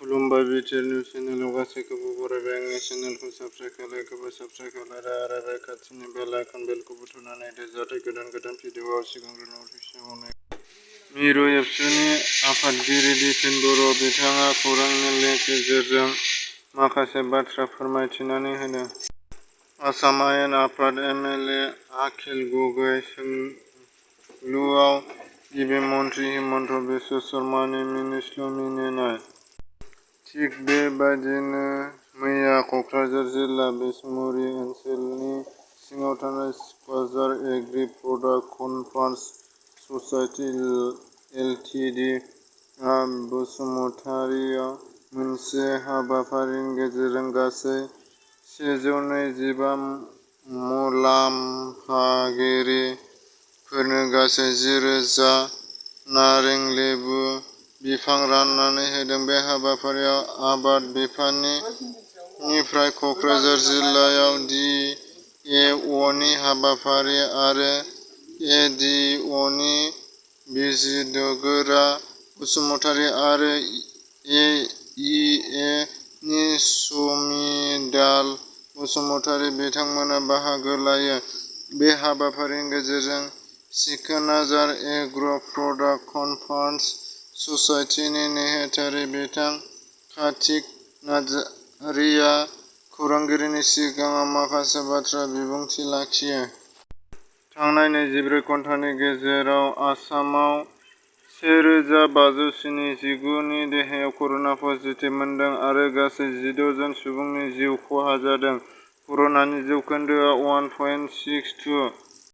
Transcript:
खुलुमबाय BTR news चेनेलाव गासैखौबो बरायबाय। आंनि चेनेलखौ साबस्क्राइब खालाय आरो खाथिनि बेल आइकन बेलखौबो थुनानै होदो जाहाथे गोदान भिडिअआव सिगांग्रो नटिफिकेसन मोनो। मिरु एबसुनि आफादगिरि दिपेन बर' बिथाङा खौरां मेलनि गेजेरजों माखासे बाथ्रा फोरमायथिनानै होदों। आसाम आयेन आफाद एम.एल.ए. अखिल गगৈ सोंलुआव गिबि मन्थ्रि हिमन्त बिश्व शर्मानि मिनिस्लु मिनिनाय। थिग बेबायदिनो मैया कक्राझार जिल्ला बिसमुरि ओनसोलनि सिङाव थानाय सिक'जार एग्रि प्रडाक्ट कनभार्स ससाइटि एल.टि.डि. आ बसुमतारियाव मोनसे हाबाफारिनि गेजेरजों गासै 125 मुलाम्फागिरिफोरनो गासै 10,000 नारें लेबु बिफां राननानै होदों। बे हाबाफारियाव आबाद बिफाननिफ्राय कक्राझार जिल्लायाव डि.ए.अ. हाबाफारि आरो ए.डि.अ. बिजिरगोरा बसुमतारि आरो ए.इ.ए. नि समिदाल बसुमतारि बिथांमोना बाहागो लायो। बे हाबाफारिनि गेजेरजों सिक'जार एग्र' प्रडाक्ट कनभार्स ससाइटिनि नेहाथारि बिथां कार्तिक नार्जारिया खौरांगिरिनि सिगाङाव माखासे बाथ्रा बिबुंथि लाखियो। थांनाय 24 घन्टानि गेजेराव आसामाव 1,579 नि देहायाव कर'ना पजिटिभ मोनदों आरो गासै 16 जन सुबुंनि जिउ खहा जादों। कर'नानि जौखोन्दोआ 1.62।